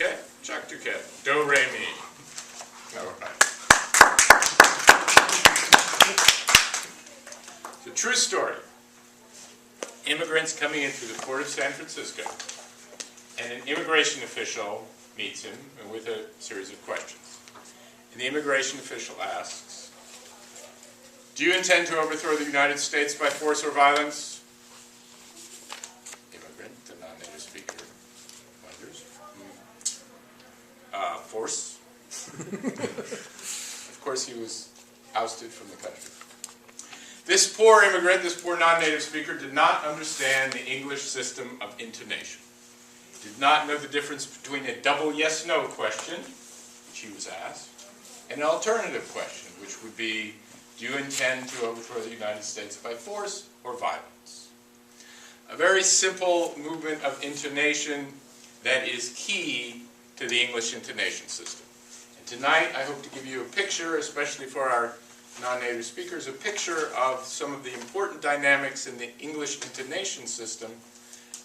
Okay, Chuck Duquette. Do, re, mi. All right. It's a true story. Immigrants coming in through the port of San Francisco, and an immigration official meets him with a series of questions. And the immigration official asks, "Do you intend to overthrow the United States by force or violence?" Immigrant, the non-native speaker, wonders. Force? Of course, he was ousted from the country. This poor immigrant, this poor non-native speaker, did not understand the English system of intonation. Did not know the difference between a double yes-no question, which he was asked, and an alternative question, which would be, do you intend to overthrow the United States by force or violence? A very simple movement of intonation that is key to the English intonation system. And tonight I hope to give you a picture, especially for our non-native speakers, a picture of some of the important dynamics in the English intonation system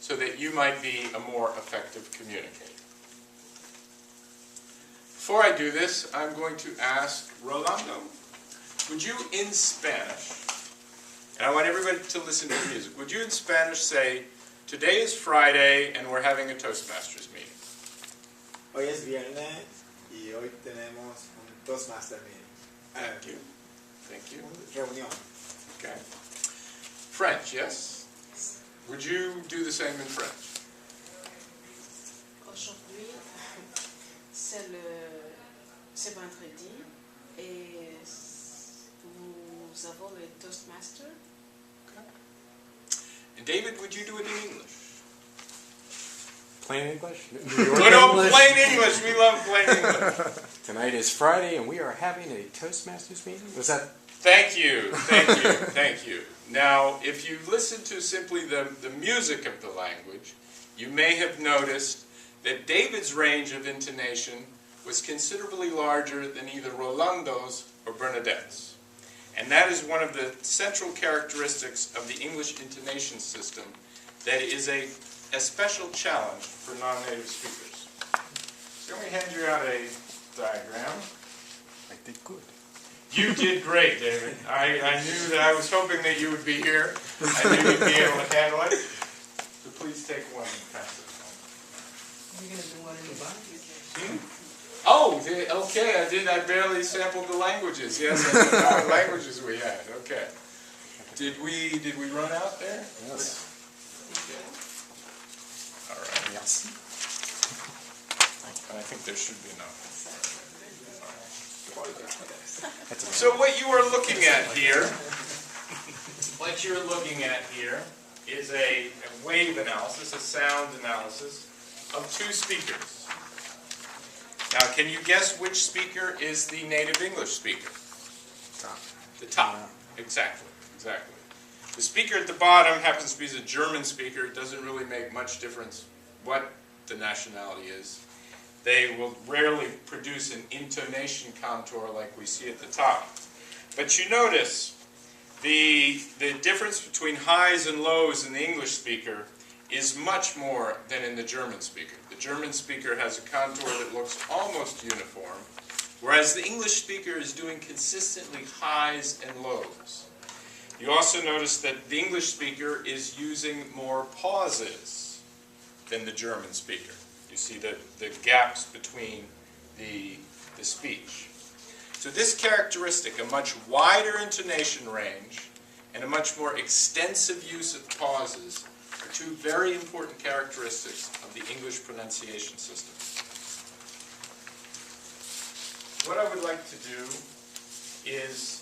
so that you might be a more effective communicator. Before I do this, I'm going to ask Rolando, would you in Spanish, and I want everybody to listen to the music, would you in Spanish say, today is Friday and we're having a Toastmasters meeting? Hoy es viernes y hoy tenemos un Toastmaster meeting. Thank you. Thank you. Reunión. Okay. French, yes? Would you do the same in French? Aujourd'hui, c'est vendredi et nous avons le Toastmaster. Okay. And David, would you do it in English? Plain English? Good old plain English. We love plain English. Tonight is Friday and we are having a Toastmasters meeting? Was that? Thank you. Thank you. Thank you. Now, if you listen to simply the music of the language, you may have noticed that David's range of intonation was considerably larger than either Rolando's or Bernadette's. And that is one of the central characteristics of the English intonation system that is a special challenge for non-native speakers. So let me hand you out a diagram. I did good. You did great, David. I knew that I was hoping that you would be here. I knew you'd be able to handle it. So please take one and pass it home. You're going to do one in the bottom? Oh, okay, I barely sampled the languages. Yes, I know what languages we had. Okay. Did we run out there? Yes. All right. Yes. I think there should be enough. That's So what you are looking at here, is a wave analysis, a sound analysis of two speakers. Now, can you guess which speaker is the native English speaker? Top. The top. Exactly. The speaker at the bottom happens to be the German speaker. It doesn't really make much difference what the nationality is. They will rarely produce an intonation contour like we see at the top. But you notice the difference between highs and lows in the English speaker is much more than in the German speaker. The German speaker has a contour that looks almost uniform, whereas the English speaker is doing consistently highs and lows. You also notice that the English speaker is using more pauses than the German speaker. You see the gaps between the speech. So this characteristic, a much wider intonation range and a much more extensive use of pauses, are two very important characteristics of the English pronunciation system. What I would like to do is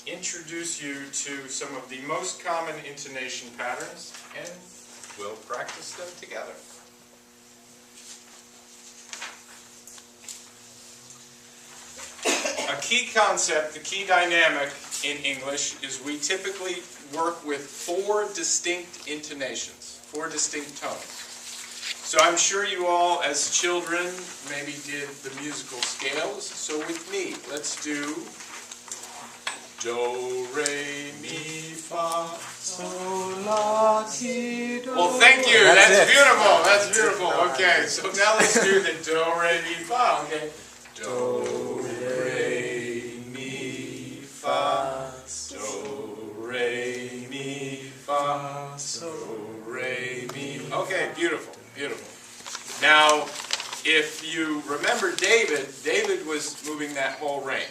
introduce you to some of the most common intonation patterns, and we'll practice them together. A key concept, the key dynamic in English is we typically work with four distinct intonations, four distinct tones. So I'm sure you all, as children, maybe did the musical scales. So with me, let's do Do, re, mi, fa. Sol, la, si, do. Well, thank you. That's That's it. beautiful. That's beautiful. Okay, so now let's do the do, re, mi, fa. Okay. Do, re, mi, fa. Do, re, mi, fa. Do, re, mi. Okay, beautiful. Beautiful. Now, if you remember David was moving that whole range.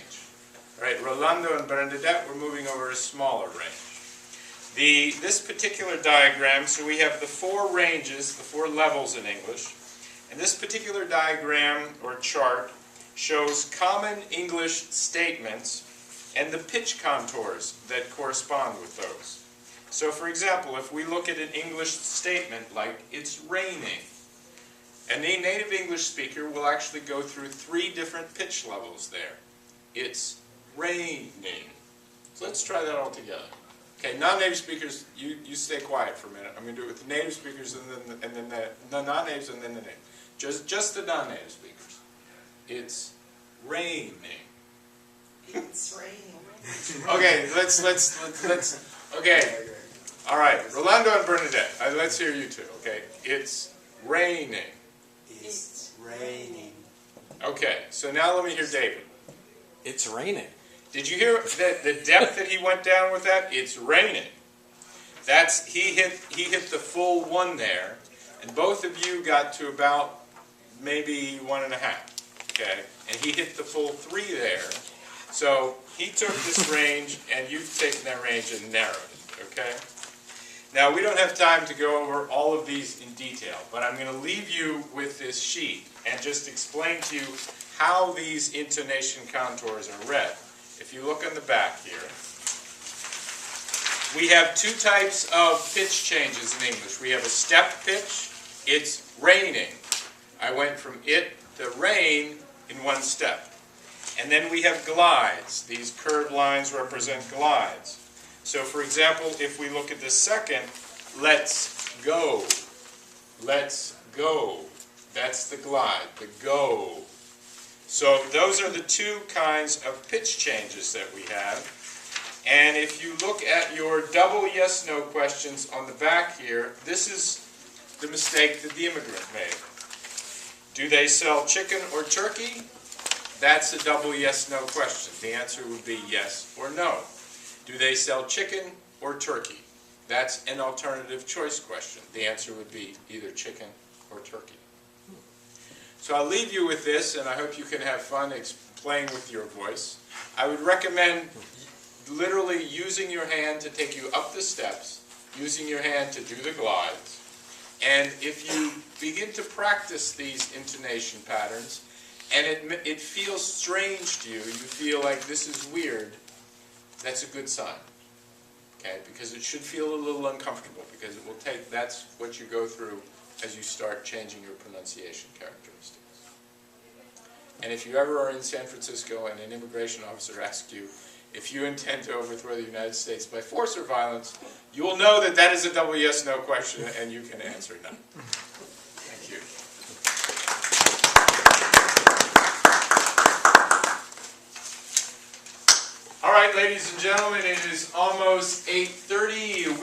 Right? Rolando and Bernadette were moving over a smaller range. This particular diagram, so we have the four ranges, the four levels in English, and this particular diagram or chart shows common English statements and the pitch contours that correspond with those. So for example, if we look at an English statement like, it's raining, a native English speaker will actually go through three different pitch levels there. It's raining. So let's try that all together. Okay, non-native speakers, you stay quiet for a minute. I'm going to do it with the native speakers and then the non-natives and then the native. Just the non-native speakers. It's raining. It's raining. Okay, let's. Okay, all right. Rolando and Bernadette. Let's hear you two. Okay, it's raining. It's raining. Okay, so now let me hear David. It's raining. Did you hear the depth that he went down with that? It's raining. He hit the full one there, and both of you got to about maybe 1.5. Okay, and he hit the full 3 there. So he took this range, and you've taken that range and narrowed it. Okay. Now we don't have time to go over all of these in detail, but I'm going to leave you with this sheet and just explain to you how these intonation contours are read. If you look on the back here, we have two types of pitch changes in English. We have a step pitch. It's raining. I went from it to rain in one step. And then we have glides. These curved lines represent glides. So for example, if we look at the second, let's go. Let's go. That's the glide, the go. So those are the two kinds of pitch changes that we have. And if you look at your double yes-no questions on the back here, this is the mistake that the immigrant made. Do they sell chicken or turkey? That's a double yes-no question. The answer would be yes or no. Do they sell chicken or turkey? That's an alternative choice question. The answer would be either chicken or turkey. So I'll leave you with this, and I hope you can have fun playing with your voice. I would recommend literally using your hand to take you up the steps, using your hand to do the glides. And if you begin to practice these intonation patterns, and it feels strange to you, you feel like this is weird, that's a good sign. Okay? Because it should feel a little uncomfortable, because it will take, that's what you go through as you start changing your pronunciation characteristics. And if you ever are in San Francisco and an immigration officer asks you if you intend to overthrow the United States by force or violence, you will know that that is a double yes-no question, and you can answer no. Thank you. All right, ladies and gentlemen, it is almost 8:30.